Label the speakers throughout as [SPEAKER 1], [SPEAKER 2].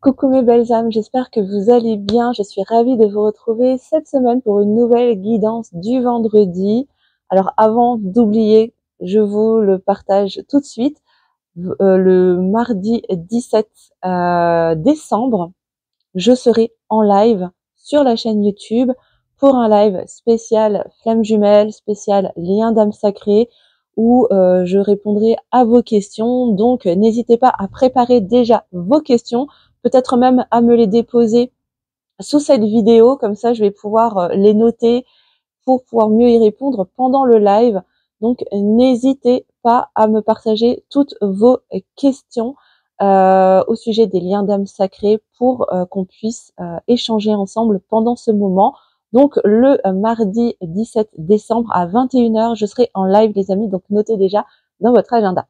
[SPEAKER 1] Coucou mes belles âmes, j'espère que vous allez bien. Je suis ravie de vous retrouver cette semaine pour une nouvelle guidance du vendredi. Alors avant d'oublier, je vous le partage tout de suite. Le mardi 17 décembre, je serai en live sur la chaîne YouTube pour un live spécial Flamme Jumelle, spécial Lien d'âme sacrée, où je répondrai à vos questions. Donc n'hésitez pas à préparer déjà vos questions, peut-être même à me les déposer sous cette vidéo, comme ça je vais pouvoir les noter pour pouvoir mieux y répondre pendant le live. Donc n'hésitez pas à me partager toutes vos questions au sujet des liens d'âme sacrés pour qu'on puisse échanger ensemble pendant ce moment. Donc le mardi 17 décembre à 21h, je serai en live les amis, donc notez déjà dans votre agenda.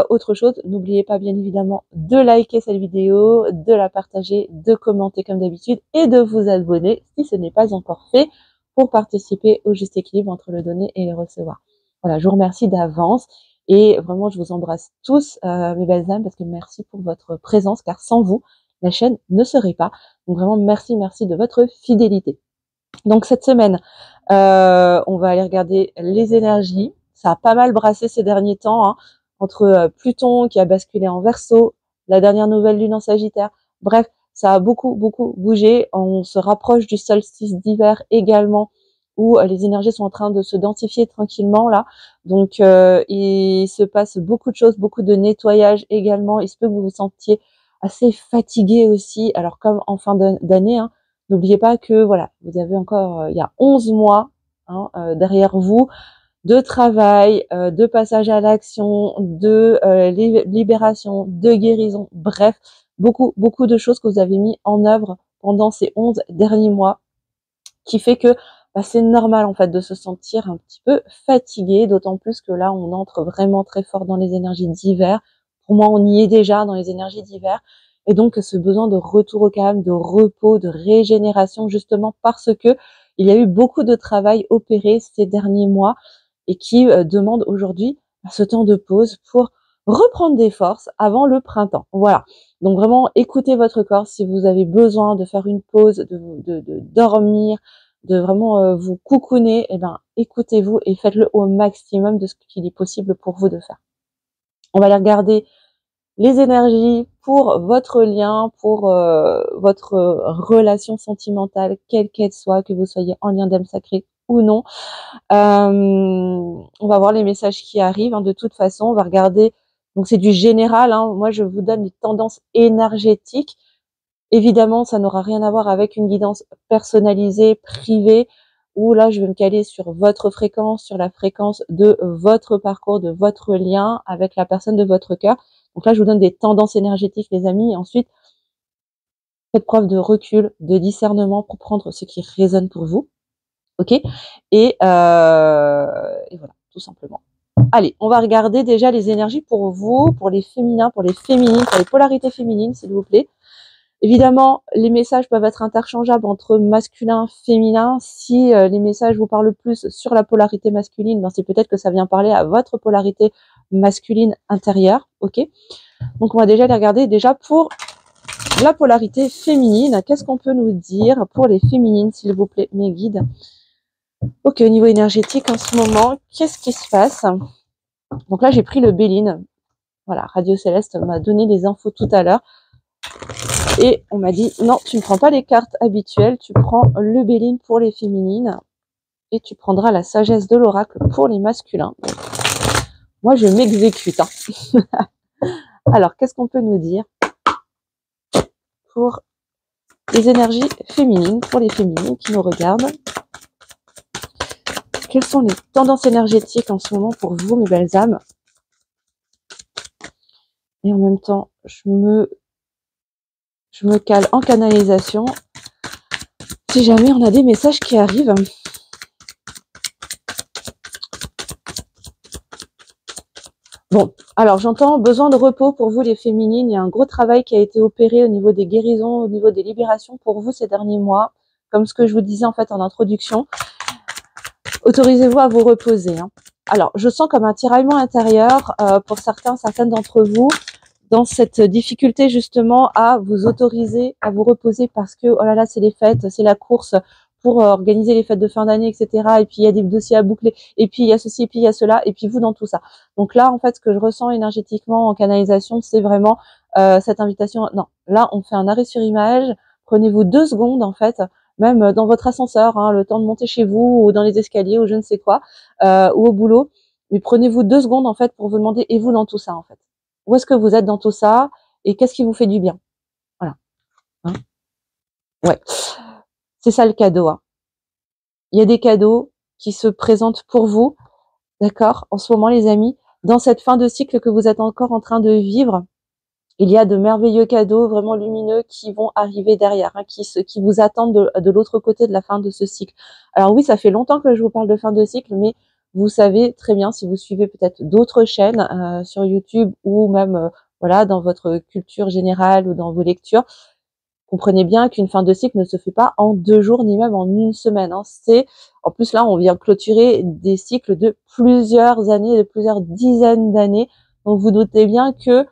[SPEAKER 1] Autre chose, n'oubliez pas bien évidemment de liker cette vidéo, de la partager, de commenter comme d'habitude et de vous abonner si ce n'est pas encore fait pour participer au juste équilibre entre le donner et le recevoir. Voilà, je vous remercie d'avance et vraiment je vous embrasse tous mes belles âmes parce que merci pour votre présence car sans vous, la chaîne ne serait pas. Donc vraiment merci de votre fidélité. Donc cette semaine, on va aller regarder les énergies. Ça a pas mal brassé ces derniers temps, hein, entre Pluton qui a basculé en Verseau, la dernière nouvelle lune en Sagittaire. Bref, ça a beaucoup bougé. On se rapproche du solstice d'hiver également, où les énergies sont en train de se densifier tranquillement là. Donc il se passe beaucoup de choses, beaucoup de nettoyage également. Il se peut que vous vous sentiez assez fatigué aussi. Alors comme en fin d'année, hein, n'oubliez pas que voilà, vous avez encore il y a 11 mois hein, derrière vous de travail, de passage à l'action, de libération, de guérison, bref, beaucoup de choses que vous avez mis en œuvre pendant ces 11 derniers mois, qui fait que bah, c'est normal en fait de se sentir un petit peu fatigué, d'autant plus que là on entre vraiment très fort dans les énergies d'hiver. Pour moi on y est déjà dans les énergies d'hiver, et donc ce besoin de retour au calme, de repos, de régénération, justement parce que il y a eu beaucoup de travail opéré ces derniers mois et qui demande aujourd'hui ce temps de pause pour reprendre des forces avant le printemps. Voilà. Donc vraiment, écoutez votre corps si vous avez besoin de faire une pause, de dormir, de vraiment vous coucouner, eh ben écoutez-vous et faites-le au maximum de ce qu'il est possible pour vous de faire. On va aller regarder les énergies pour votre lien, pour votre relation sentimentale, quelle qu'elle soit, que vous soyez en lien d'âme sacrée ou non. On va voir les messages qui arrivent. Hein, de toute façon, on va regarder. Donc c'est du général. Hein, moi, je vous donne les tendances énergétiques. Évidemment, ça n'aura rien à voir avec une guidance personnalisée, privée, où là, je vais me caler sur votre fréquence, sur la fréquence de votre parcours, de votre lien avec la personne de votre cœur. Donc là, je vous donne des tendances énergétiques, les amis. Et ensuite, faites preuve de recul, de discernement pour prendre ce qui résonne pour vous. Ok, et voilà, tout simplement. Allez, on va regarder déjà les énergies pour vous, pour les féminins, pour les féminines, pour les polarités féminines, s'il vous plaît. Évidemment, les messages peuvent être interchangeables entre masculin, féminin. Si les messages vous parlent plus sur la polarité masculine, ben c'est peut-être que ça vient parler à votre polarité masculine intérieure. Ok, donc on va déjà les regarder déjà pour la polarité féminine. Qu'est-ce qu'on peut nous dire pour les féminines, s'il vous plaît, mes guides? Ok, au niveau énergétique en ce moment, qu'est-ce qui se passe? Donc là, j'ai pris le Béline. Voilà, Radio Céleste m'a donné les infos tout à l'heure. Et on m'a dit, non, tu ne prends pas les cartes habituelles, tu prends le Béline pour les féminines. Et tu prendras la sagesse de l'oracle pour les masculins. Moi, je m'exécute. Hein. Alors, qu'est-ce qu'on peut nous dire pour les énergies féminines, pour les féminines qui nous regardent? Quelles sont les tendances énergétiques en ce moment pour vous, mes belles âmes? Et en même temps, je me cale en canalisation si jamais on a des messages qui arrivent. Bon, alors j'entends besoin de repos pour vous les féminines. Il y a un gros travail qui a été opéré au niveau des guérisons, au niveau des libérations pour vous ces derniers mois. Comme ce que je vous disais en fait en introduction. Autorisez-vous à vous reposer. Hein. Alors, je sens comme un tiraillement intérieur pour certaines d'entre vous. dans cette difficulté justement à vous autoriser à vous reposer parce que, oh là là, c'est les fêtes, c'est la course pour organiser les fêtes de fin d'année, etc. Et puis, il y a des dossiers à boucler, et puis il y a ceci, et puis il y a cela, et puis vous dans tout ça. Donc là, en fait, ce que je ressens énergétiquement en canalisation, c'est vraiment cette invitation. Non, là, on fait un arrêt sur image. Prenez-vous 2 secondes, en fait, même dans votre ascenseur, hein, le temps de monter chez vous, ou dans les escaliers, ou je ne sais quoi, ou au boulot. Mais prenez-vous 2 secondes, en fait, pour vous demander, et vous dans tout ça, en fait? Où est-ce que vous êtes dans tout ça? Et qu'est-ce qui vous fait du bien? Voilà. Hein, ouais. C'est ça le cadeau, hein. Il y a des cadeaux qui se présentent pour vous, d'accord? En ce moment, les amis, dans cette fin de cycle que vous êtes encore en train de vivre, il y a de merveilleux cadeaux vraiment lumineux qui vont arriver derrière, hein, qui vous attendent de l'autre côté de la fin de ce cycle. Alors oui, ça fait longtemps que je vous parle de fin de cycle, mais vous savez très bien, si vous suivez peut-être d'autres chaînes sur YouTube ou même voilà, dans votre culture générale ou dans vos lectures, comprenez bien qu'une fin de cycle ne se fait pas en 2 jours ni même en 1 semaine, hein. C'est, en plus là, on vient clôturer des cycles de plusieurs années, de plusieurs dizaines d'années. Donc vous doutez bien que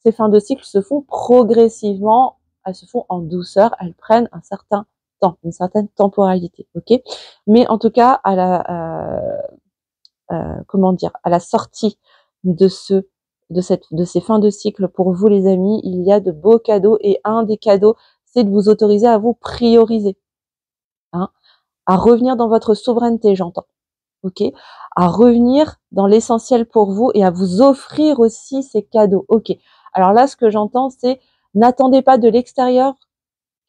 [SPEAKER 1] ces fins de cycle se font progressivement, elles se font en douceur, elles prennent un certain temps, une certaine temporalité, ok? Mais en tout cas, à la comment dire, à la sortie de ces fins de cycle pour vous les amis, il y a de beaux cadeaux, et un des cadeaux, c'est de vous autoriser à vous prioriser, hein, à revenir dans votre souveraineté, j'entends, ok, à revenir dans l'essentiel pour vous et à vous offrir aussi ces cadeaux, ok. Alors là, ce que j'entends, c'est n'attendez pas de l'extérieur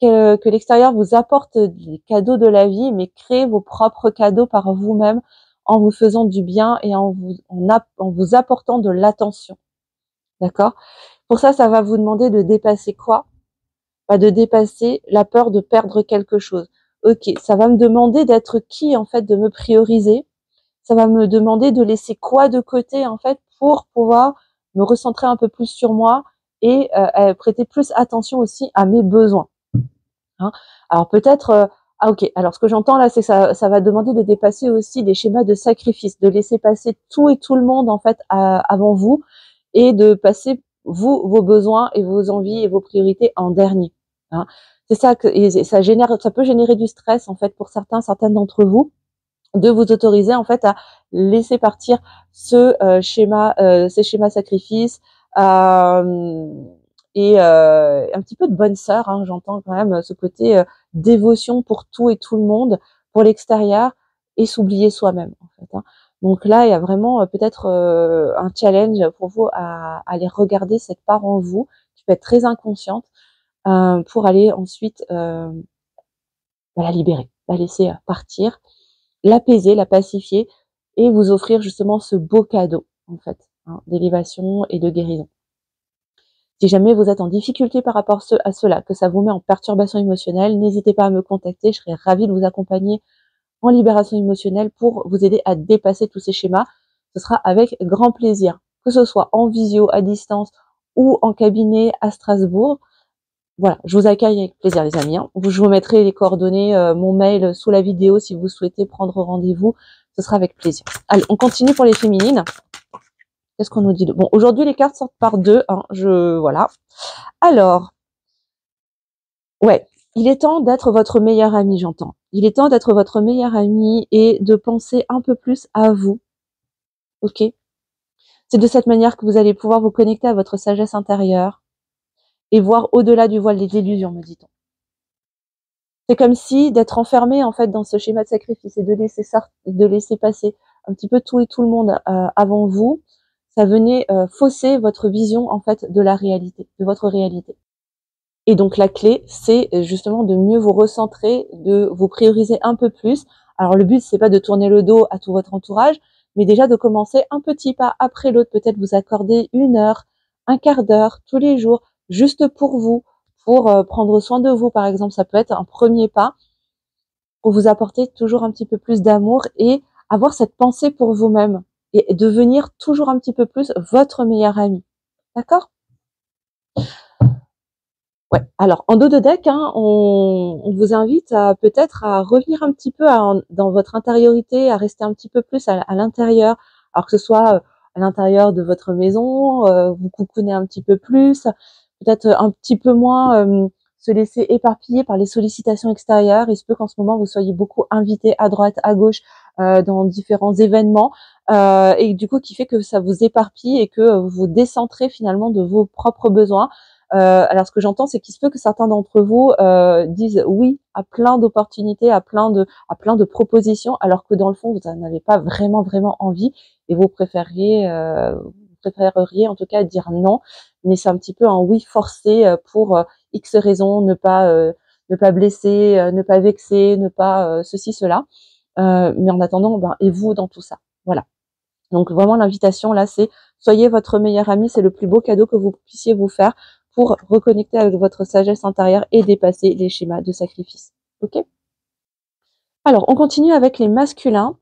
[SPEAKER 1] que l'extérieur vous apporte les cadeaux de la vie, mais créez vos propres cadeaux par vous-même en vous faisant du bien et en vous apportant de l'attention, d'accord? Pour ça, ça va vous demander de dépasser quoi? De dépasser la peur de perdre quelque chose. Ok, ça va me demander d'être qui en fait, de me prioriser. Ça va me demander de laisser quoi de côté en fait pour pouvoir me recentrer un peu plus sur moi et prêter plus attention aussi à mes besoins. Hein. Alors peut-être, ah ok, alors ce que j'entends là, c'est que ça va demander de dépasser aussi des schémas de sacrifice, de laisser passer tout et tout le monde en fait avant vous et de passer vous, vos besoins et vos envies et vos priorités en dernier. Hein. C'est ça que et ça peut générer du stress en fait pour certaines d'entre vous, de vous autoriser en fait à laisser partir ces schémas sacrifices et un petit peu de bonne sœur, hein, j'entends quand même ce côté dévotion pour tout et tout le monde, pour l'extérieur, et s'oublier soi-même en fait. Hein. Donc là, il y a vraiment peut-être un challenge pour vous à aller regarder cette part en vous qui peut être très inconsciente pour aller ensuite la libérer, la laisser partir, l'apaiser, la pacifier et vous offrir justement ce beau cadeau en fait, hein, d'élévation et de guérison. Si jamais vous êtes en difficulté par rapport à cela, que ça vous met en perturbation émotionnelle, n'hésitez pas à me contacter, je serai ravie de vous accompagner en libération émotionnelle pour vous aider à dépasser tous ces schémas. Ce sera avec grand plaisir, que ce soit en visio, à distance ou en cabinet à Strasbourg. Voilà, je vous accueille avec plaisir les amis. Hein. Je vous mettrai les coordonnées, mon mail sous la vidéo si vous souhaitez prendre rendez-vous. Ce sera avec plaisir. Allez, on continue pour les féminines. Qu'est-ce qu'on nous dit de... Bon, aujourd'hui, les cartes sortent par 2. Hein, voilà. Alors, ouais, il est temps d'être votre meilleur ami, j'entends. Il est temps d'être votre meilleur ami et de penser un peu plus à vous. Ok? C'est de cette manière que vous allez pouvoir vous connecter à votre sagesse intérieure et voir au-delà du voile des illusions, me dit-on. C'est comme si d'être enfermé en fait dans ce schéma de sacrifice et de laisser passer un petit peu tout et tout le monde avant vous, ça venait fausser votre vision en fait de la réalité, de votre réalité. Et donc la clé, c'est justement de mieux vous recentrer, de vous prioriser un peu plus. Alors le but, c'est pas de tourner le dos à tout votre entourage, mais déjà de commencer un petit pas après l'autre, peut-être vous accorder 1 heure, un quart d'heure tous les jours, juste pour vous, pour prendre soin de vous, par exemple. Ça peut être un premier pas pour vous apporter toujours un petit peu plus d'amour et avoir cette pensée pour vous-même et devenir toujours un petit peu plus votre meilleur ami. D'accord ? Ouais. Alors, en dos de deck, hein, on vous invite à peut-être à revenir un petit peu dans votre intériorité, à rester un petit peu plus à l'intérieur. Alors que ce soit à l'intérieur de votre maison, vous coucounez un petit peu plus, peut-être un petit peu moins se laisser éparpiller par les sollicitations extérieures. Il se peut qu'en ce moment, vous soyez beaucoup invité à droite, à gauche, dans différents événements, et du coup, qui fait que ça vous éparpille et que vous vous décentrez finalement de vos propres besoins. Alors, ce que j'entends, c'est qu'il se peut que certains d'entre vous disent oui à plein d'opportunités, à plein de propositions, alors que dans le fond, vous n'en avez pas vraiment envie et vous préfériez en tout cas dire non. Mais c'est un petit peu un oui forcé pour X raisons, ne pas blesser, ne pas vexer, ne pas ceci, cela. Mais en attendant, et vous dans tout ça. Voilà. Donc vraiment l'invitation là, c'est soyez votre meilleur ami, c'est le plus beau cadeau que vous puissiez vous faire pour reconnecter avec votre sagesse intérieure et dépasser les schémas de sacrifice. Ok? Alors, on continue avec les masculins.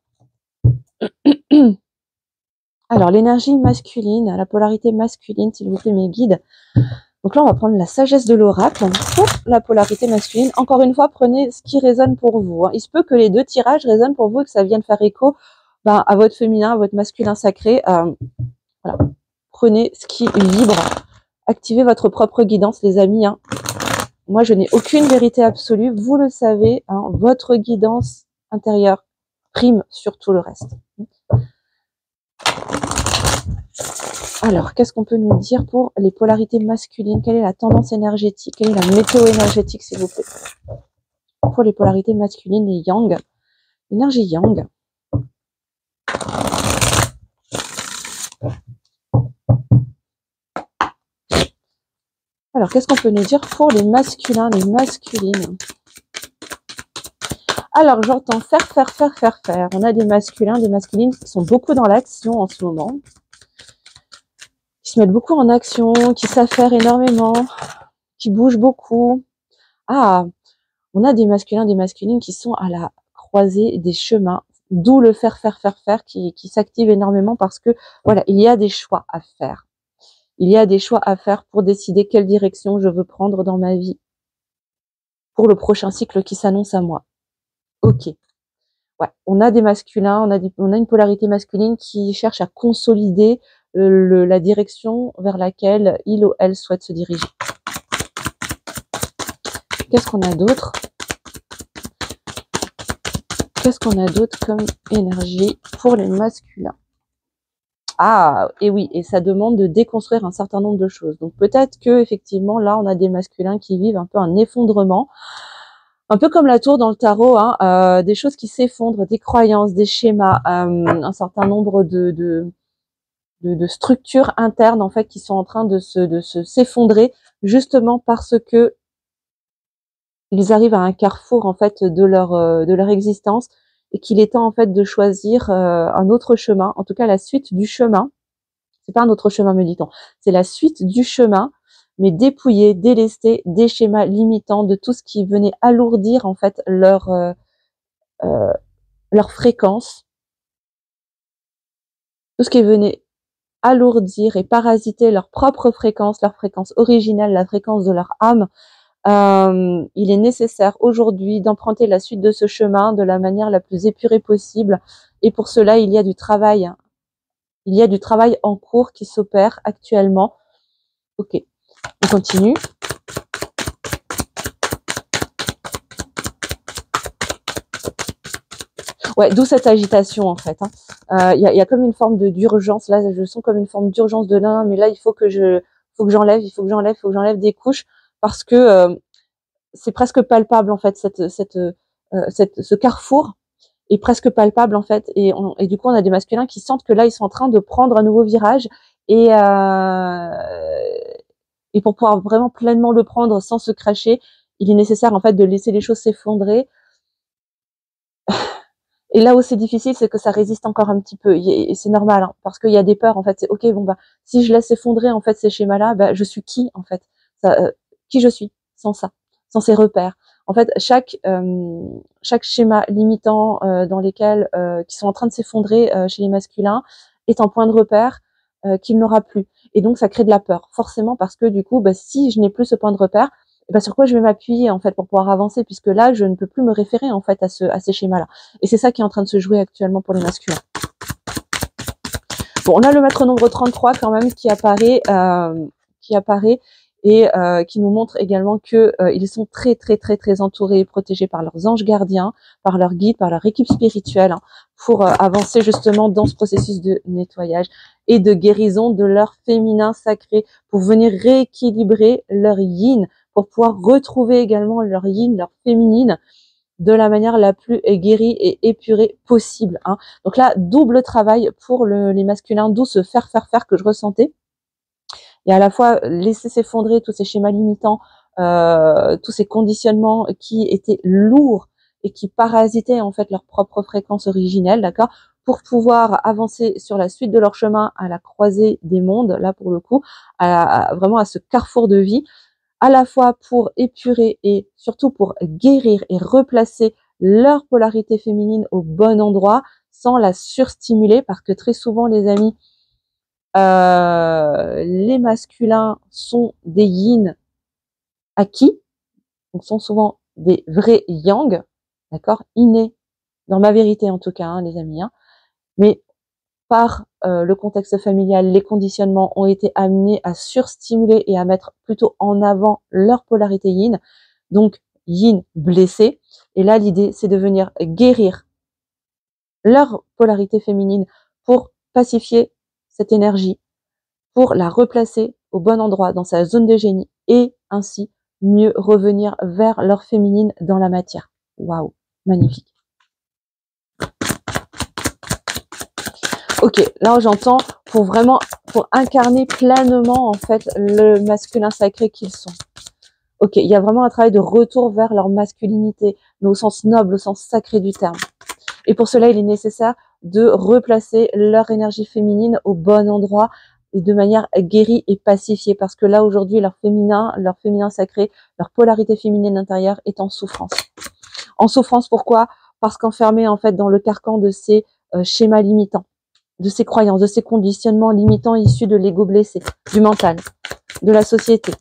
[SPEAKER 1] Alors, l'énergie masculine, la polarité masculine, s'il vous plaît, mes guides. Donc là, on va prendre la sagesse de l'oracle pour la polarité masculine. Encore une fois, prenez ce qui résonne pour vous. Il se peut que les deux tirages résonnent pour vous et que ça vienne faire écho à votre féminin, à votre masculin sacré. Voilà. Prenez ce qui vibre. Activez votre propre guidance, les amis. Moi, je n'ai aucune vérité absolue. Vous le savez, votre guidance intérieure prime sur tout le reste. Alors, qu'est-ce qu'on peut nous dire pour les polarités masculines? Quelle est la tendance énergétique? Quelle est la météo énergétique, s'il vous plaît? Pour les polarités masculines, les yang. L'énergie yang. Alors, qu'est-ce qu'on peut nous dire pour les masculins, les masculines? Alors, j'entends faire. On a des masculins, des masculines qui sont beaucoup dans l'action en ce moment. Qui se mettent beaucoup en action, qui savent faire énormément, qui bougent beaucoup. Ah, on a des masculins, des masculines qui sont à la croisée des chemins, d'où le faire qui s'active énormément parce que, voilà, il y a des choix à faire. Il y a des choix à faire pour décider quelle direction je veux prendre dans ma vie pour le prochain cycle qui s'annonce à moi. Ok. Ouais, on a des masculins, on a une polarité masculine qui cherche à consolider la direction vers laquelle il ou elle souhaite se diriger. Qu'est-ce qu'on a d'autre? Qu'est-ce qu'on a d'autre comme énergie pour les masculins? Ah, et oui, et ça demande de déconstruire un certain nombre de choses. Donc peut-être que effectivement là, on a des masculins qui vivent un peu un effondrement, un peu comme la tour dans le tarot, des choses qui s'effondrent, des croyances, des schémas, un certain nombre de structures internes en fait qui sont en train de s'effondrer justement parce que ils arrivent à un carrefour en fait de leur existence et qu'il est temps en fait de choisir un autre chemin, en tout cas la suite du chemin. C'est pas un autre chemin, me dit-on, c'est la suite du chemin, mais dépouiller, délester des schémas limitants, de tout ce qui venait alourdir en fait leur fréquence, tout ce qui venait alourdir et parasiter leur propre fréquence, leur fréquence originelle, la fréquence de leur âme. Il est nécessaire aujourd'hui d'emprunter la suite de ce chemin de la manière la plus épurée possible. Et pour cela, il y a du travail. Il y a du travail en cours qui s'opère actuellement. Ok, on continue. Ouais, d'où cette agitation en fait. Il y a comme une forme d'urgence. Là, je sens comme une forme d'urgence de l'un, mais là, il faut que j'enlève des couches parce que c'est presque palpable en fait ce carrefour est presque palpable en fait et du coup on a des masculins qui sentent que là ils sont en train de prendre un nouveau virage et pour pouvoir vraiment pleinement le prendre sans se cracher, il est nécessaire en fait de laisser les choses s'effondrer. Et là où c'est difficile, c'est que ça résiste encore un petit peu et c'est normal parce qu'il y a des peurs en fait. C'est ok, bon si je laisse s'effondrer en fait ces schémas-là, je suis qui en fait, qui je suis sans ça, sans ces repères. En fait, chaque schéma limitant dans lesquels qui sont en train de s'effondrer chez les masculins est un point de repère qu'il n'aura plus. Et donc ça crée de la peur, forcément, parce que du coup, si je n'ai plus ce point de repère, sur quoi je vais m'appuyer en fait pour pouvoir avancer, puisque là je ne peux plus me référer en fait à ces schémas-là. Et c'est ça qui est en train de se jouer actuellement pour les masculins. Bon, on a le maître nombre 33 quand même qui apparaît et qui nous montre également que ils sont très très très très entourés et protégés par leurs anges gardiens, par leurs guides, par leur équipe spirituelle, hein, pour avancer justement dans ce processus de nettoyage et de guérison de leur féminin sacré, pour venir rééquilibrer leur yin, pour pouvoir retrouver également leur yin, leur féminine, de la manière la plus guérie et épurée possible, hein. Donc là, double travail pour les masculins, d'où ce faire que je ressentais. Et à la fois laisser s'effondrer tous ces schémas limitants, tous ces conditionnements qui étaient lourds et qui parasitaient en fait leur propre fréquence originelle, d'accord, pour pouvoir avancer sur la suite de leur chemin à la croisée des mondes, là pour le coup, vraiment à ce carrefour de vie, à la fois pour épurer et surtout pour guérir et replacer leur polarité féminine au bon endroit sans la surstimuler, parce que très souvent les amis, les masculins sont des yin acquis, donc sont souvent des vrais yang, d'accord, innés, dans ma vérité en tout cas, hein, les amis, hein, mais par le contexte familial, les conditionnements ont été amenés à surstimuler et à mettre plutôt en avant leur polarité yin, donc yin blessé. Et là, l'idée, c'est de venir guérir leur polarité féminine pour pacifier cette énergie, pour la replacer au bon endroit dans sa zone de génie et ainsi mieux revenir vers leur féminine dans la matière. Waouh, magnifique. Ok, là j'entends pour incarner pleinement en fait le masculin sacré qu'ils sont. Ok, il y a vraiment un travail de retour vers leur masculinité, mais au sens noble, au sens sacré du terme. Et pour cela, il est nécessaire de replacer leur énergie féminine au bon endroit et de manière guérie et pacifiée, parce que là aujourd'hui, leur féminin sacré, leur polarité féminine intérieure est en souffrance. En souffrance, pourquoi? Parce qu'enfermée en fait dans le carcan de ces schémas limitants, de ces croyances, de ces conditionnements limitants issus de l'ego blessé, du mental, de la société,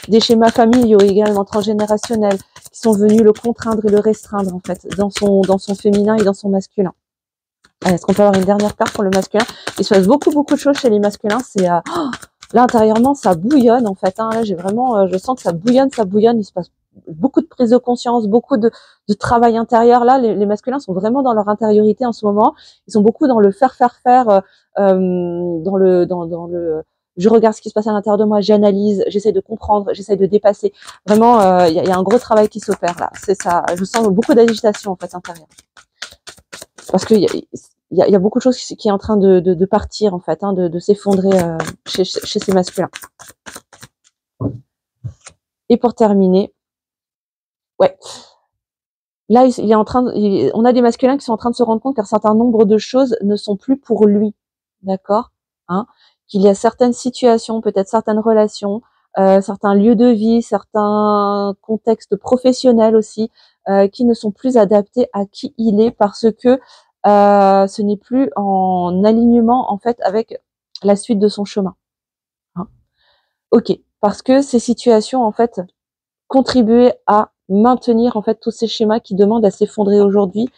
[SPEAKER 1] des schémas familiaux également transgénérationnels qui sont venus le contraindre et le restreindre en fait dans son féminin et dans son masculin. Est-ce qu'on peut avoir une dernière carte pour le masculin? Il se passe beaucoup de choses chez les masculins. C'est là intérieurement ça bouillonne en fait, hein. Là j'ai vraiment, je sens que ça bouillonne. Il se passe beaucoup de prise de conscience, beaucoup de travail intérieur. Là les masculins sont vraiment dans leur intériorité en ce moment. Ils sont beaucoup dans le faire, dans le je regarde ce qui se passe à l'intérieur de moi, j'analyse, j'essaie de comprendre, j'essaie de dépasser. Vraiment, il y a un gros travail qui s'opère là. C'est ça. Je sens beaucoup d'agitation en fait intérieure, parce qu'il y a beaucoup de choses qui est en train de partir en fait, hein, de s'effondrer chez ces masculins. Et pour terminer, ouais, là on a des masculins qui sont en train de se rendre compte qu'un certain nombre de choses ne sont plus pour lui, d'accord, hein, qu'il y a certaines situations, peut-être certaines relations, certains lieux de vie, certains contextes professionnels aussi, qui ne sont plus adaptés à qui il est, parce que ce n'est plus en alignement en fait avec la suite de son chemin, hein. Ok, parce que ces situations en fait contribuaient à maintenir en fait tous ces schémas qui demandent à s'effondrer aujourd'hui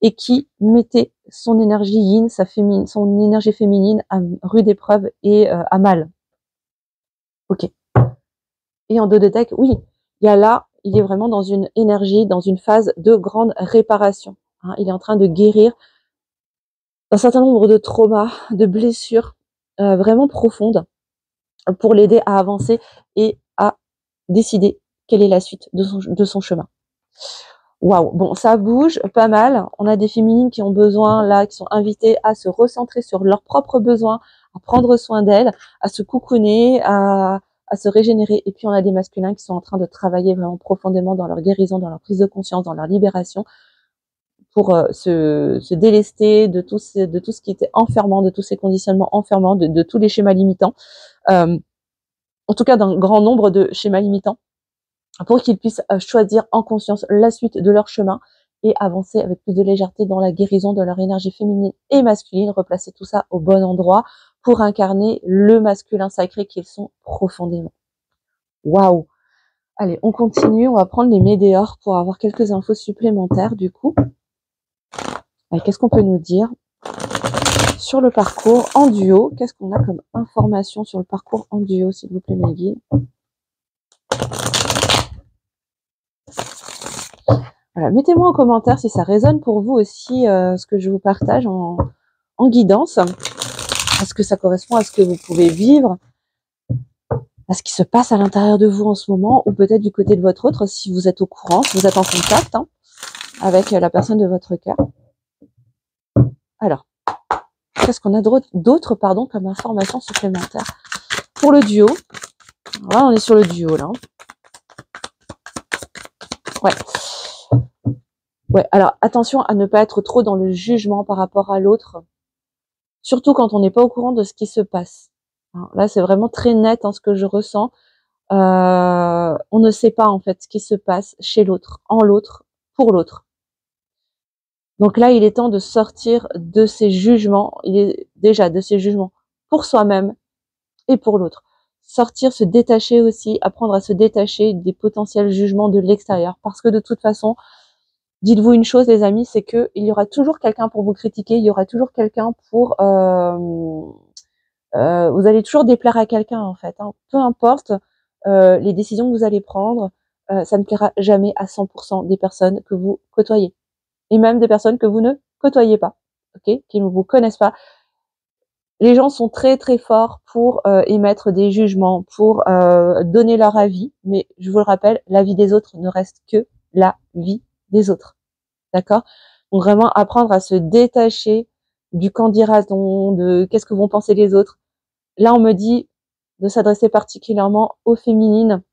[SPEAKER 1] et qui mettaient son énergie yin, son énergie féminine à rude épreuve et à mal. Ok. Et en dos de deck, oui, il est vraiment dans une énergie, dans une phase de grande réparation, hein. Il est en train de guérir un certain nombre de traumas, de blessures vraiment profondes, pour l'aider à avancer et à décider quelle est la suite de son chemin. Waouh, bon, ça bouge pas mal. On a des féminines qui ont besoin, là, qui sont invitées à se recentrer sur leurs propres besoins, à prendre soin d'elles, à se coucouner, à se régénérer. Et puis on a des masculins qui sont en train de travailler vraiment profondément dans leur guérison, dans leur prise de conscience, dans leur libération, pour se délester de tout ce qui était enfermant, de tous ces conditionnements enfermants, de tous les schémas limitants, en tout cas d'un grand nombre de schémas limitants, pour qu'ils puissent choisir en conscience la suite de leur chemin et avancer avec plus de légèreté dans la guérison de leur énergie féminine et masculine, replacer tout ça au bon endroit pour incarner le masculin sacré qu'ils sont profondément. Waouh! Allez, on continue, on va prendre les météores pour avoir quelques infos supplémentaires du coup. Qu'est-ce qu'on peut nous dire? sur le parcours en duo. Qu'est-ce qu'on a comme information sur le parcours en duo, s'il vous plaît, mes guides? Voilà, mettez-moi en commentaire si ça résonne pour vous aussi ce que je vous partage en guidance. Est-ce que ça correspond à ce que vous pouvez vivre, à ce qui se passe à l'intérieur de vous en ce moment, ou peut-être du côté de votre autre, si vous êtes au courant, si vous êtes en contact avec la personne de votre cœur. Alors, qu'est-ce qu'on a d'autre comme information supplémentaire pour le duo? Là, on est sur le duo, là. Ouais, alors attention à ne pas être trop dans le jugement par rapport à l'autre, surtout quand on n'est pas au courant de ce qui se passe. Là, c'est vraiment très net ce que je ressens. On ne sait pas en fait ce qui se passe chez l'autre, en l'autre, pour l'autre. Donc là, il est temps de sortir de ces jugements, de ces jugements pour soi-même et pour l'autre. Sortir, se détacher aussi, apprendre à se détacher des potentiels jugements de l'extérieur, parce que de toute façon, dites-vous une chose, les amis, c'est que il y aura toujours quelqu'un pour vous critiquer, il y aura toujours quelqu'un pour... vous allez toujours déplaire à quelqu'un, en fait. Peu importe les décisions que vous allez prendre, ça ne plaira jamais à 100% des personnes que vous côtoyez. Et même des personnes que vous ne côtoyez pas, ok, qui ne vous connaissent pas. Les gens sont très très forts pour émettre des jugements, pour donner leur avis, mais je vous le rappelle, la vie des autres ne reste que la vie des autres. D'accord? Donc vraiment apprendre à se détacher du qu'en dira-t-on, de qu'est-ce que vont penser les autres. Là, on me dit de s'adresser particulièrement aux féminines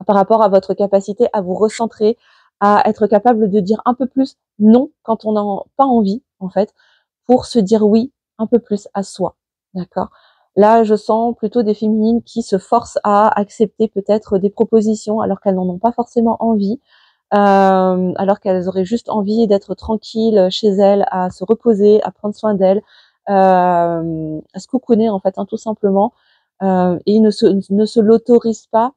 [SPEAKER 1] par rapport à votre capacité à vous recentrer, à être capable de dire un peu plus non quand on n'a pas envie, en fait, pour se dire oui un peu plus à soi. D'accord? Là, je sens plutôt des féminines qui se forcent à accepter peut-être des propositions alors qu'elles n'en ont pas forcément envie, alors qu'elles auraient juste envie d'être tranquilles chez elles, à se reposer, à prendre soin d'elles, à se cocooner en fait, tout simplement, et ne se l'autorisent pas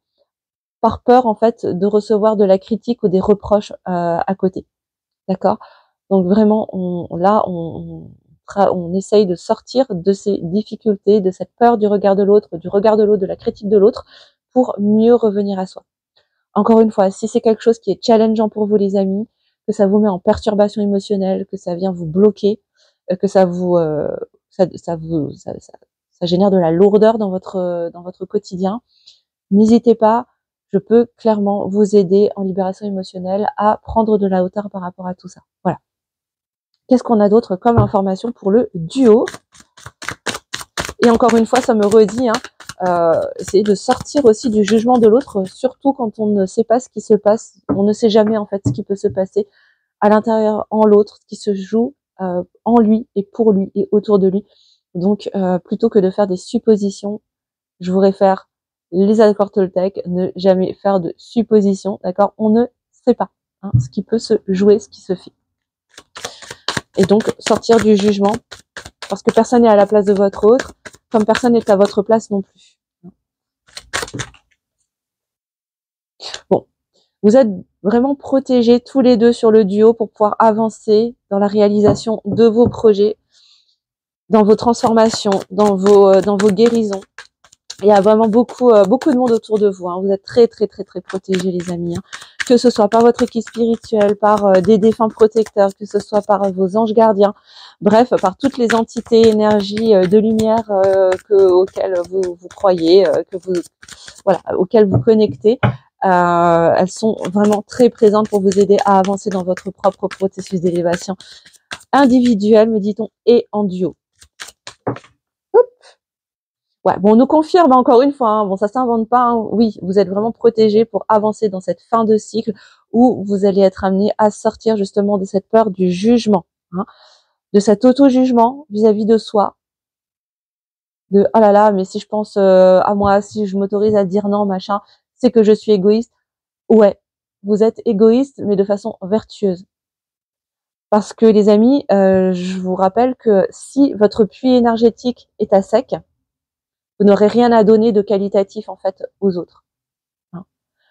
[SPEAKER 1] par peur en fait de recevoir de la critique ou des reproches à côté. D'accord? Donc vraiment, on essaye de sortir de ces difficultés, de cette peur du regard de l'autre, de la critique de l'autre, pour mieux revenir à soi. Encore une fois, si c'est quelque chose qui est challengeant pour vous, les amis, que ça vous met en perturbation émotionnelle, que ça vient vous bloquer, que ça génère de la lourdeur dans votre quotidien, n'hésitez pas. Je peux clairement vous aider en libération émotionnelle à prendre de la hauteur par rapport à tout ça. Voilà. Qu'est-ce qu'on a d'autre comme information pour le duo? Et encore une fois, ça me redit, c'est de sortir aussi du jugement de l'autre, surtout quand on ne sait pas ce qui se passe. On ne sait jamais en fait ce qui peut se passer à l'intérieur, en l'autre, ce qui se joue en lui et pour lui et autour de lui. Donc, plutôt que de faire des suppositions, je vous réfère les accords Toltec, ne jamais faire de suppositions, d'accord? On ne sait pas ce qui peut se jouer, ce qui se fait. Et donc, sortir du jugement, parce que personne n'est à la place de votre autre, comme personne n'est à votre place non plus. Bon, vous êtes vraiment protégés tous les deux sur le duo pour pouvoir avancer dans la réalisation de vos projets, dans vos transformations, dans vos guérisons. Il y a vraiment beaucoup de monde autour de vous. Vous êtes très très très très protégés, les amis. Que ce soit par votre équipe spirituelle, par des défunts protecteurs, que ce soit par vos anges gardiens, bref, par toutes les entités, énergies de lumière auxquelles vous croyez, auxquelles vous connectez. Elles sont vraiment très présentes pour vous aider à avancer dans votre propre processus d'élévation individuelle, me dit-on, et en duo. Ouais, bon, on nous confirme encore une fois, bon, ça s'invente pas, oui, vous êtes vraiment protégés pour avancer dans cette fin de cycle où vous allez être amené à sortir justement de cette peur du jugement, de cet auto-jugement vis-à-vis de soi, de « oh là là, mais si je pense à moi, si je m'autorise à dire non, machin, c'est que je suis égoïste ». Ouais, vous êtes égoïste, mais de façon vertueuse. Parce que les amis, je vous rappelle que si votre puits énergétique est à sec, vous n'aurez rien à donner de qualitatif en fait aux autres.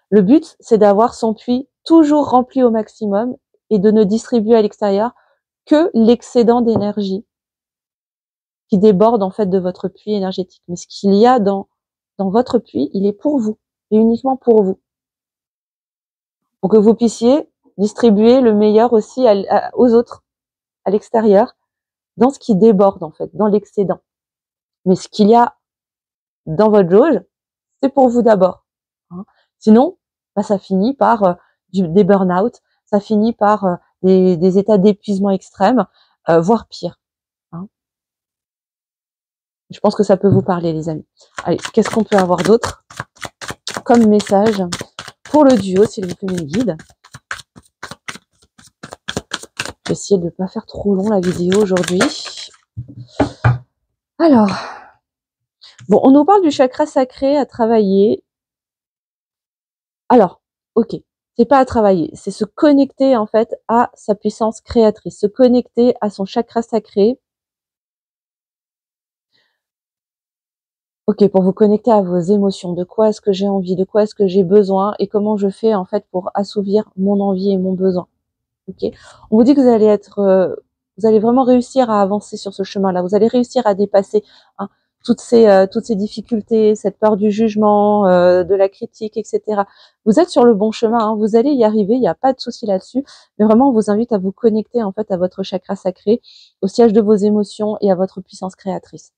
[SPEAKER 1] Le but, c'est d'avoir son puits toujours rempli au maximum et de ne distribuer à l'extérieur que l'excédent d'énergie qui déborde en fait de votre puits énergétique. Mais ce qu'il y a dans votre puits, il est pour vous et uniquement pour vous. Pour que vous puissiez distribuer le meilleur aussi aux autres, à l'extérieur, dans ce qui déborde en fait, dans l'excédent. Mais ce qu'il y a dans votre jauge, c'est pour vous d'abord. Hein. Sinon, bah, ça finit par des burn-out, ça finit par des états d'épuisement extrême, voire pire. Hein. Je pense que ça peut vous parler, les amis. Allez, qu'est-ce qu'on peut avoir d'autre comme message pour le duo, s'il vous plaît, mes guides? Je vais essayer de ne pas faire trop long la vidéo aujourd'hui. Alors, bon, on nous parle du chakra sacré à travailler. Alors, ok, c'est pas à travailler, c'est se connecter en fait à sa puissance créatrice, se connecter à son chakra sacré. Ok, pour vous connecter à vos émotions, de quoi est-ce que j'ai envie, de quoi est-ce que j'ai besoin et comment je fais en fait pour assouvir mon envie et mon besoin. Ok, on vous dit que vous allez être, vous allez vraiment réussir à avancer sur ce chemin-là. Vous allez réussir à dépasser hein, toutes ces difficultés, cette peur du jugement, de la critique, etc. Vous êtes sur le bon chemin. Hein, vous allez y arriver. Il n'y a pas de souci là-dessus. Mais vraiment, on vous invite à vous connecter en fait à votre chakra sacré, au siège de vos émotions et à votre puissance créatrice,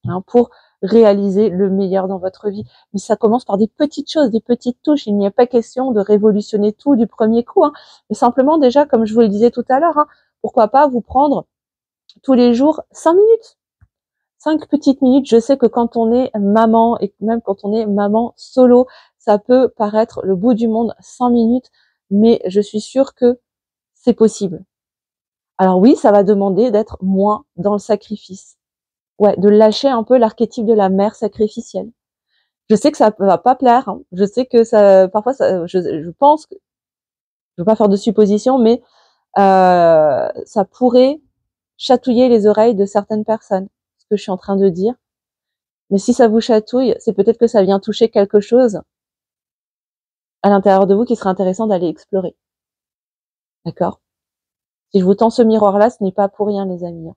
[SPEAKER 1] hein, pour réaliser le meilleur dans votre vie. Mais ça commence par des petites choses, des petites touches. Il n'y a pas question de révolutionner tout du premier coup, hein, mais simplement déjà, comme je vous le disais tout à l'heure, hein, pourquoi pas vous prendre tous les jours 5 minutes, 5 petites minutes. Je sais que quand on est maman, et même quand on est maman solo, ça peut paraître le bout du monde, 5 minutes, mais je suis sûre que c'est possible. Alors oui, ça va demander d'être moins dans le sacrifice. Ouais, de lâcher un peu l'archétype de la mère sacrificielle. Je sais que ça va pas plaire, hein. Je sais que ça, parfois, je pense que, je veux pas faire de suppositions, mais ça pourrait chatouiller les oreilles de certaines personnes, ce que je suis en train de dire. Mais si ça vous chatouille, c'est peut-être que ça vient toucher quelque chose à l'intérieur de vous qui serait intéressant d'aller explorer. D'accord? Si je vous tends ce miroir-là, ce n'est pas pour rien, les amis.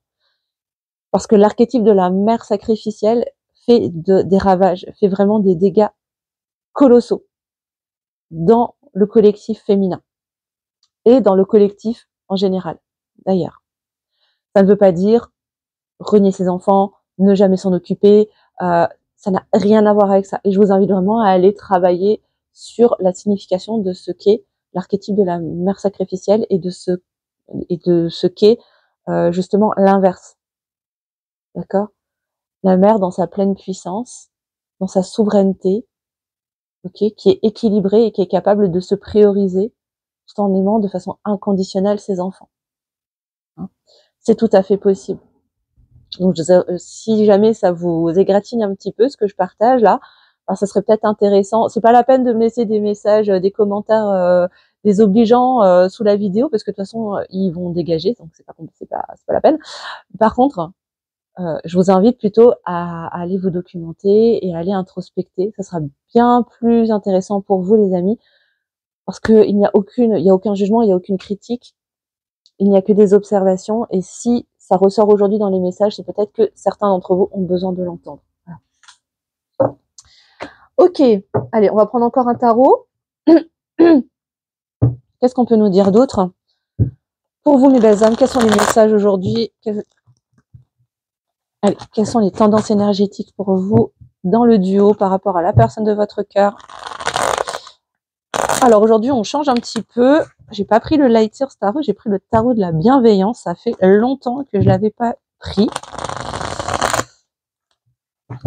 [SPEAKER 1] Parce que l'archétype de la mère sacrificielle fait des ravages, fait vraiment des dégâts colossaux dans le collectif féminin et dans le collectif en général, d'ailleurs. Ça ne veut pas dire renier ses enfants, ne jamais s'en occuper, ça n'a rien à voir avec ça. Et je vous invite vraiment à aller travailler sur la signification de ce qu'est l'archétype de la mère sacrificielle et de ce qu'est justement l'inverse. D'accord? La mère dans sa pleine puissance, dans sa souveraineté, okay, qui est équilibrée et qui est capable de se prioriser tout en aimant de façon inconditionnelle ses enfants. Hein, c'est tout à fait possible. Donc, si jamais ça vous égratigne un petit peu ce que je partage là, alors ça serait peut-être intéressant. C'est pas la peine de me laisser des messages, des commentaires désobligeants sous la vidéo parce que de toute façon ils vont dégager, donc c'est pas la peine. Par contre, je vous invite plutôt à aller vous documenter et à aller introspecter. Ça sera bien plus intéressant pour vous, les amis, parce que il n'y a aucun jugement, il n'y a aucune critique. Il n'y a que des observations. Et si ça ressort aujourd'hui dans les messages, c'est peut-être que certains d'entre vous ont besoin de l'entendre. Voilà. Ok. Allez, on va prendre encore un tarot. Qu'est-ce qu'on peut nous dire d'autre? Pour vous, mes belles âmes, quels sont les messages aujourd'hui? Allez, quelles sont les tendances énergétiques pour vous dans le duo par rapport à la personne de votre cœur? Alors aujourd'hui, on change un petit peu. J'ai pas pris le Light Source Tarot, j'ai pris le tarot de la bienveillance. Ça fait longtemps que je l'avais pas pris.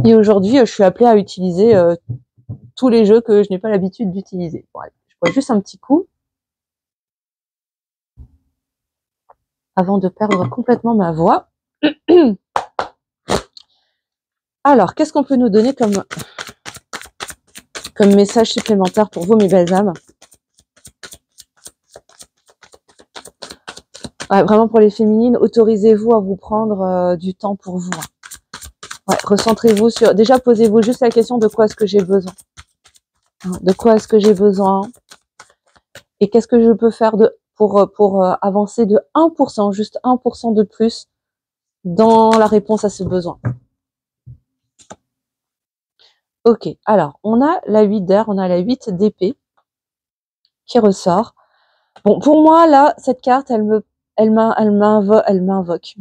[SPEAKER 1] Et aujourd'hui, je suis appelée à utiliser tous les jeux que je n'ai pas l'habitude d'utiliser. Bon, allez, je bois juste un petit coup avant de perdre complètement ma voix. Alors, qu'est-ce qu'on peut nous donner comme message supplémentaire pour vous, mes belles âmes? Ouais, vraiment pour les féminines, autorisez-vous à vous prendre du temps pour vous. Ouais, recentrez-vous sur... Déjà, posez-vous juste la question de quoi est-ce que j'ai besoin. De quoi est-ce que j'ai besoin? Et qu'est-ce que je peux faire pour avancer de 1%, juste 1% de plus dans la réponse à ce besoin. Ok, alors on a la 8 d'air, on a la 8 d'épée qui ressort. Bon, pour moi, là, cette carte, elle m'invoque.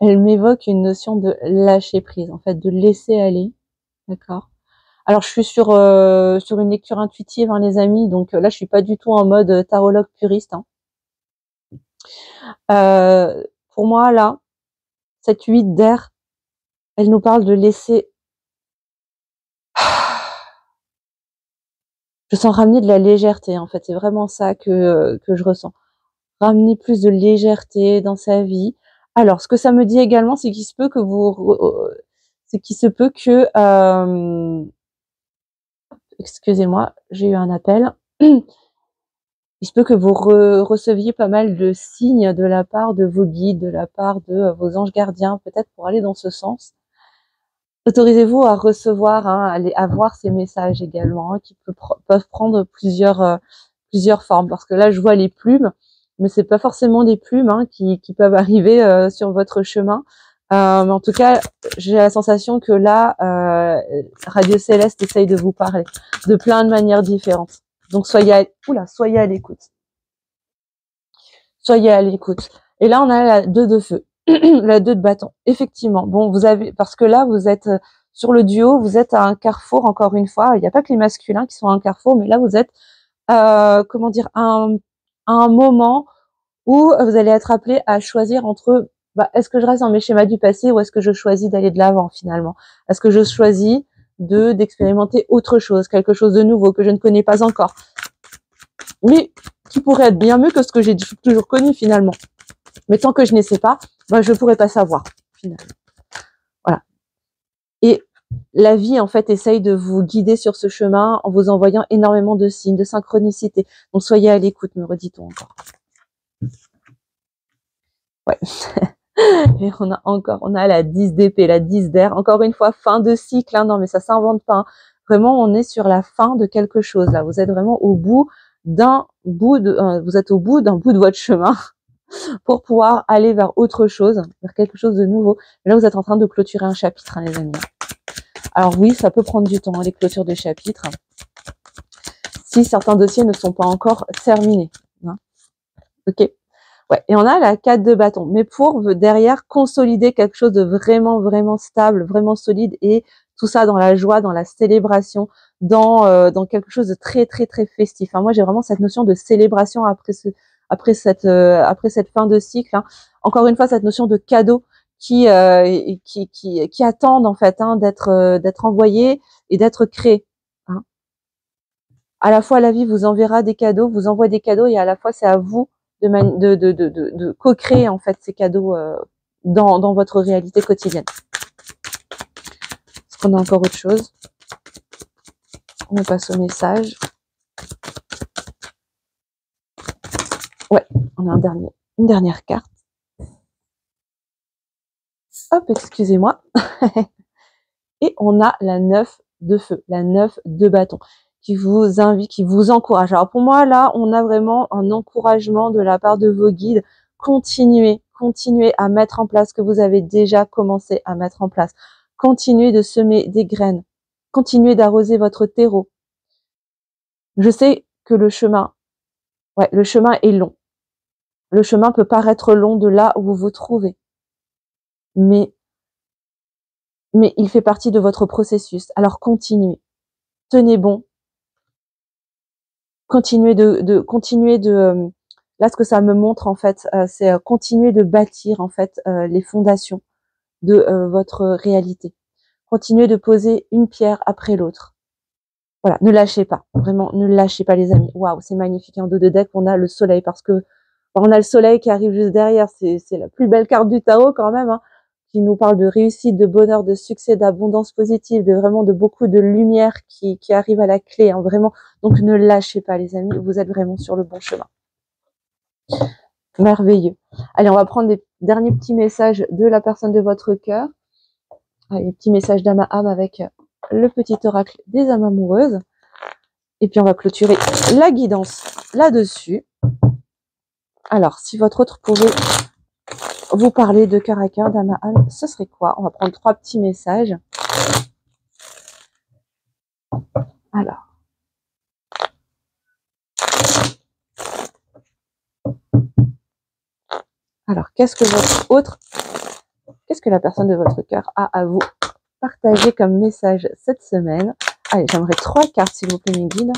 [SPEAKER 1] Elle m'évoque une notion de lâcher prise, en fait, de laisser aller. D'accord. Alors, je suis sur une lecture intuitive, hein, les amis. Donc là, je suis pas du tout en mode tarologue puriste. Hein. Pour moi, là, cette 8 d'air, elle nous parle de laisser. Je sens ramener de la légèreté, en fait. C'est vraiment ça que je ressens. Ramener plus de légèreté dans sa vie. Alors, ce que ça me dit également, c'est qu'il se peut que excusez-moi, j'ai eu un appel. Il se peut que vous receviez pas mal de signes de la part de vos guides, de la part de vos anges gardiens, peut-être pour aller dans ce sens. Autorisez-vous à recevoir, hein, à voir ces messages également, hein, qui peuvent prendre plusieurs formes. Parce que là, je vois les plumes, mais c'est pas forcément des plumes, hein, qui peuvent arriver sur votre chemin. Mais en tout cas, j'ai la sensation que là, Radio Céleste essaye de vous parler de plein de manières différentes. Donc soyez à l'écoute. Soyez à l'écoute. Et là, on a la 2 de feu, la 2 de bâton. Effectivement. Bon, parce que là, vous êtes sur le duo, vous êtes à un carrefour, encore une fois. Il n'y a pas que les masculins qui sont à un carrefour, mais là, vous êtes, à un moment où vous allez être appelé à choisir entre, est-ce que je reste dans mes schémas du passé ou est-ce que je choisis d'aller de l'avant, finalement? Est-ce que je choisis d'expérimenter autre chose, quelque chose de nouveau que je ne connais pas encore, mais qui pourrait être bien mieux que ce que j'ai toujours connu, finalement. Mais tant que je ne sais pas, je ne pourrais pas savoir, finalement. Voilà. Et la vie, en fait, essaye de vous guider sur ce chemin en vous envoyant énormément de signes, de synchronicité. Donc, soyez à l'écoute, me redit-on encore. Ouais. Et on a la 10 d'épée, la 10 d'air. Encore une fois, fin de cycle, hein. Non, mais ça s'invente pas. Hein. Vraiment, on est sur la fin de quelque chose, là. Vous êtes vraiment au bout d'un bout de votre chemin pour pouvoir aller vers autre chose, vers quelque chose de nouveau. Mais là, vous êtes en train de clôturer un chapitre, hein, les amis. Alors oui, ça peut prendre du temps, hein, les clôtures de chapitres, si certains dossiers ne sont pas encore terminés. Hein. Ok. Ouais. Et on a la 4 de bâton. Mais pour derrière consolider quelque chose de vraiment, vraiment stable, vraiment solide, et tout ça dans la joie, dans la célébration, dans quelque chose de très, très, très festif. Hein. Moi, j'ai vraiment cette notion de célébration après cette fin de cycle. Hein. Encore une fois, cette notion de cadeau qui attendent en fait, hein, d'être envoyés et d'être créés. Hein. À la fois, la vie vous enverra des cadeaux, vous envoie des cadeaux, et à la fois, c'est à vous de co-créer en fait ces cadeaux dans votre réalité quotidienne. Est-ce qu'on a encore autre chose? On passe au message. Ouais, on a une dernière carte. Hop, excusez-moi. Et on a la 9 de feu, la 9 de bâton, qui vous invite, qui vous encourage. Alors pour moi, là, on a vraiment un encouragement de la part de vos guides. Continuez à mettre en place ce que vous avez déjà commencé à mettre en place. Continuez de semer des graines. Continuez d'arroser votre terreau. Je sais que le chemin est long. Le chemin peut paraître long de là où vous vous trouvez. Mais il fait partie de votre processus. Alors continuez. Tenez bon. Continuez là, ce que ça me montre en fait, c'est continuer de bâtir en fait les fondations de votre réalité. Continuez de poser une pierre après l'autre. Voilà, ne lâchez pas, vraiment, ne lâchez pas, les amis. Waouh, c'est magnifique. En 2 de deck, on a le soleil, parce que on a le soleil qui arrive juste derrière. C'est la plus belle carte du tarot quand même, hein, qui nous parle de réussite, de bonheur, de succès, d'abondance positive, de beaucoup de lumière qui arrive à la clé, hein, vraiment. Donc ne lâchez pas, les amis, vous êtes vraiment sur le bon chemin. Merveilleux. Allez, on va prendre des derniers petits messages de la personne de votre cœur. Les petits messages d'âme à âme avec le petit oracle des âmes amoureuses. Et puis on va clôturer la guidance là-dessus. Alors, si votre autre pouvait vous parler de cœur à cœur, d'âme à âme, ce serait quoi? On va prendre 3 petits messages. Alors, qu'est-ce que la personne de votre cœur a à vous partager comme message cette semaine? Allez, j'aimerais 3 cartes, s'il vous plaît, mes guides.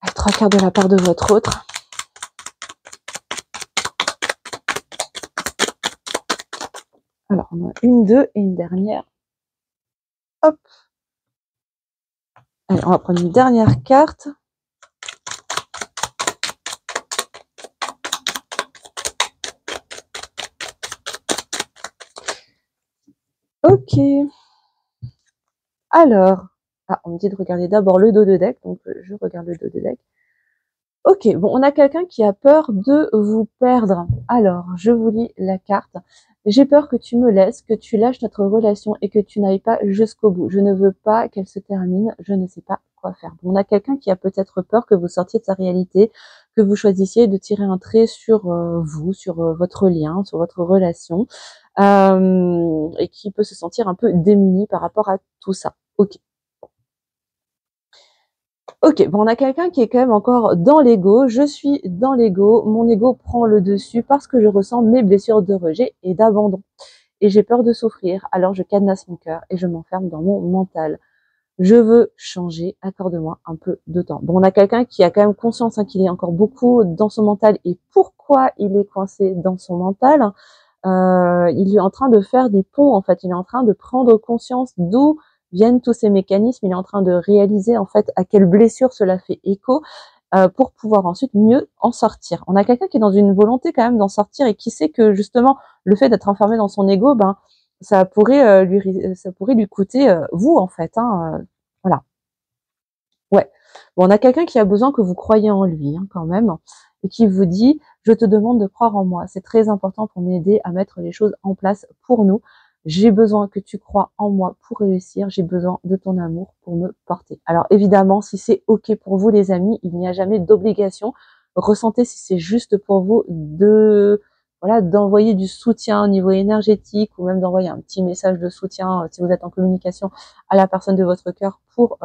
[SPEAKER 1] Allez, 3 cartes de la part de votre autre. Alors, on a une, deux et une dernière. Hop. Allez, on va prendre une dernière carte. Ok. Alors, on me dit de regarder d'abord le dos de deck, donc je regarde le dos de deck. Ok, bon, on a quelqu'un qui a peur de vous perdre. Alors, je vous lis la carte. J'ai peur que tu me laisses, que tu lâches notre relation et que tu n'ailles pas jusqu'au bout. Je ne veux pas qu'elle se termine, je ne sais pas quoi faire. Bon, on a quelqu'un qui a peut-être peur que vous sortiez de sa réalité, que vous choisissiez de tirer un trait sur vous, sur votre lien, sur votre relation, et qui peut se sentir un peu démuni par rapport à tout ça. Ok. Ok, bon, on a quelqu'un qui est quand même encore dans l'ego. Je suis dans l'ego. Mon ego prend le dessus parce que je ressens mes blessures de rejet et d'abandon. Et j'ai peur de souffrir. Alors je cadenasse mon cœur et je m'enferme dans mon mental. Je veux changer. Accorde-moi un peu de temps. Bon, on a quelqu'un qui a quand même conscience qu'il est encore beaucoup dans son mental. Et pourquoi il est coincé dans son mental? Il est en train de faire des ponts. En fait, il est en train de prendre conscience d'où viennent tous ces mécanismes. Il est en train de réaliser en fait à quelle blessure cela fait écho pour pouvoir ensuite mieux en sortir. On a quelqu'un qui est dans une volonté quand même d'en sortir et qui sait que justement le fait d'être enfermé dans son ego, ben ça pourrait lui coûter vous en fait. Voilà. Ouais. Bon, on a quelqu'un qui a besoin que vous croyiez en lui quand même et qui vous dit je te demande de croire en moi. C'est très important pour m'aider à mettre les choses en place pour nous. J'ai besoin que tu crois en moi pour réussir. J'ai besoin de ton amour pour me porter. Alors évidemment, si c'est OK pour vous les amis, il n'y a jamais d'obligation. Ressentez si c'est juste pour vous de voilà d'envoyer du soutien au niveau énergétique ou même d'envoyer un petit message de soutien si vous êtes en communication à la personne de votre cœur pour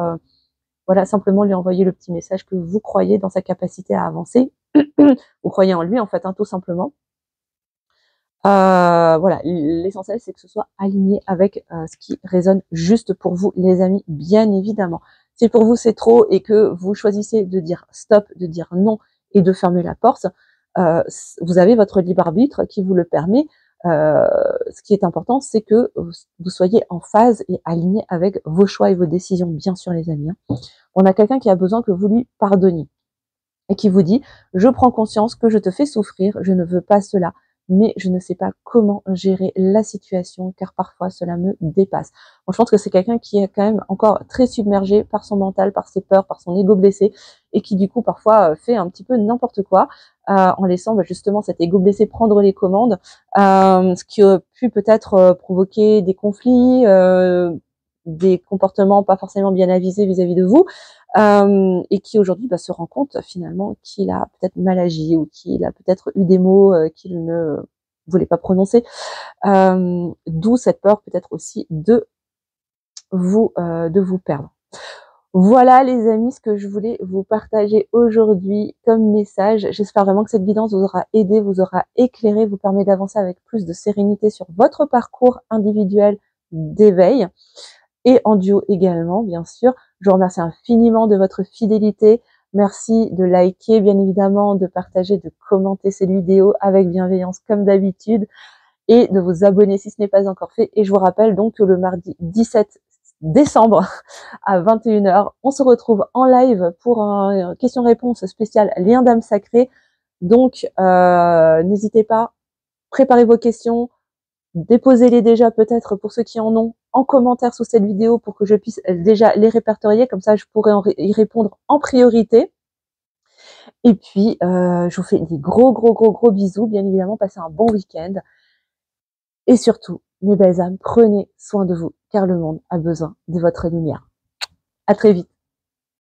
[SPEAKER 1] voilà, simplement lui envoyer le petit message que vous croyez dans sa capacité à avancer. Vous croyez en lui, en fait, tout simplement. Voilà, l'essentiel, c'est que ce soit aligné avec ce qui résonne juste pour vous, les amis, bien évidemment. Si pour vous, c'est trop et que vous choisissez de dire stop, de dire non et de fermer la porte, vous avez votre libre arbitre qui vous le permet. Ce qui est important, c'est que vous soyez en phase et aligné avec vos choix et vos décisions, bien sûr, les amis. On a quelqu'un qui a besoin que vous lui pardonniez et qui vous dit « Je prends conscience que je te fais souffrir, je ne veux pas cela, mais je ne sais pas comment gérer la situation car parfois cela me dépasse. » Bon, je pense que c'est quelqu'un qui est quand même encore très submergé par son mental, par ses peurs, par son ego blessé et qui du coup parfois fait un petit peu n'importe quoi en laissant justement cet ego blessé prendre les commandes, ce qui a pu peut-être provoquer des conflits, des comportements pas forcément bien avisés vis-à-vis de vous, et qui aujourd'hui se rend compte finalement qu'il a peut-être mal agi ou qu'il a peut-être eu des mots qu'il ne voulait pas prononcer, d'où cette peur peut-être aussi de vous perdre. Voilà les amis ce que je voulais vous partager aujourd'hui comme message. J'espère vraiment que cette guidance vous aura aidé, vous aura éclairé, vous permet d'avancer avec plus de sérénité sur votre parcours individuel d'éveil et en duo également, bien sûr. Je vous remercie infiniment de votre fidélité. Merci de liker, bien évidemment, de partager, de commenter cette vidéo avec bienveillance comme d'habitude et de vous abonner si ce n'est pas encore fait. Et je vous rappelle donc que le mardi 17 décembre à 21h, on se retrouve en live pour un question-réponse spécial lien d'âme sacrée. Donc, n'hésitez pas, préparez vos questions, déposez-les déjà peut-être pour ceux qui en ont en commentaire sous cette vidéo pour que je puisse déjà les répertorier, comme ça je pourrai y répondre en priorité. Et puis, je vous fais des gros bisous, bien évidemment, passez un bon week-end. Et surtout, mes belles âmes, prenez soin de vous, car le monde a besoin de votre lumière. À très vite.